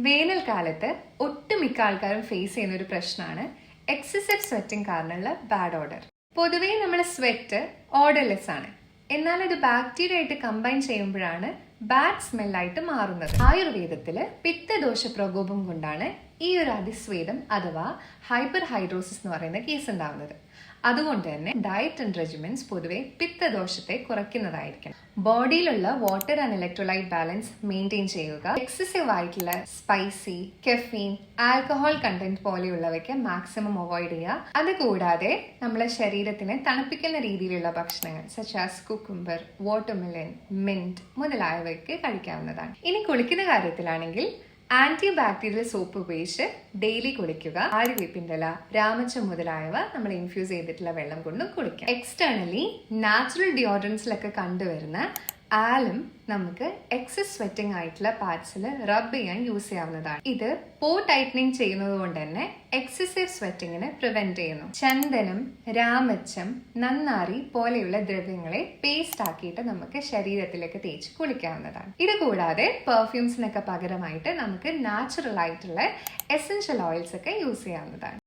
വേനൽക്കാലത്ത് ഒട്ടുമിക്ക ആൾക്കാരും ഫേസ് ചെയ്യുന്ന ഒരു പ്രശ്നമാണ് എക്സസീവ് സ്വെറ്റിംഗ് കാരണമുള്ള ബാഡ് ഓർഡർ. പൊതുവേ നമ്മുടെ സ്വെറ്റ് ഓർഡർലെസ് ആണ്, എന്നാൽ ഇത് ബാക്ടീരിയ ആയിട്ട് കമ്പൈൻ ചെയ്യുമ്പോഴാണ് ബാഡ് സ്മെല്ലായിട്ട് മാറുന്നത്. ആയുർവേദത്തില് പിത്തദോഷ പ്രകോപം കൊണ്ടാണ് ഈ ഒരു അതിസ്വേദം അഥവാ ഹൈപ്പർ ഹൈഡ്രോസിസ് എന്ന് പറയുന്ന കേസ് ഉണ്ടാവുന്നത്. അതുകൊണ്ട് തന്നെ ഡയറ്റ് ആൻഡ് റെജിമെന്റ്സ് പൊതുവെ പിത്തദോഷത്തെ കുറയ്ക്കുന്നതായിരിക്കണം. ബോഡിയിലുള്ള water and electrolyte balance maintain ചെയ്യുക. എക്സസീവ് ആയിട്ടുള്ള സ്പൈസി, കെഫീൻ, ആൽക്കഹോൾ കണ്ടന്റ് പോലെയുള്ളവയ്ക്ക് മാക്സിമം അവോയ്ഡ് ചെയ്യുക. അതുകൂടാതെ നമ്മളെ ശരീരത്തിനെ തണുപ്പിക്കുന്ന രീതിയിലുള്ള ഭക്ഷണങ്ങൾ such as cucumber, watermelon, mint മുതലായവയ്ക്ക് കഴിക്കാവുന്നതാണ്. ഇനി കുളിക്കുന്ന കാര്യത്തിലാണെങ്കിൽ ആന്റി ബാക്ടീരിയൽ സോപ്പ് ഉപയോഗിച്ച് ഡെയിലി കുളിക്കുക. ആര്യവേപ്പിന്റെ ഇല, രാമച്ചം മുതലായവ നമ്മൾ ഇൻഫ്യൂസ് ചെയ്തിട്ടുള്ള വെള്ളം കൊണ്ടും കുളിക്കാം. എക്സ്റ്റേണലി നാച്ചുറൽ ഡിയോഡ്രൻസിലൊക്കെ കണ്ടുവരുന്ന ആലും നമുക്ക് എക്സസ് സ്വെറ്റിംഗ് ആയിട്ടുള്ള പാർട്സിൽ റബ്ബ് ചെയ്യാൻ യൂസ് ചെയ്യാവുന്നതാണ്. ഇത് പോർ ടൈറ്റനിങ് ചെയ്യുന്നത് കൊണ്ട് തന്നെ എക്സസീവ് സ്വെറ്റിങ്ങിനെ പ്രിവെന്റ് ചെയ്യുന്നു. ചന്ദനം, രാമച്ചം, നന്നാരി പോലെയുള്ള ദ്രവ്യങ്ങളെ പേസ്റ്റ് ആക്കിയിട്ട് നമുക്ക് ശരീരത്തിലേക്ക് തേച്ച് കുളിക്കാവുന്നതാണ്. ഇത് കൂടാതെ പെർഫ്യൂംസിനൊക്കെ പകരമായിട്ട് നമുക്ക് നാച്ചുറൽ ആയിട്ടുള്ള എസെൻഷ്യൽ ഓയിൽസ് ഒക്കെ യൂസ് ചെയ്യാവുന്നതാണ്.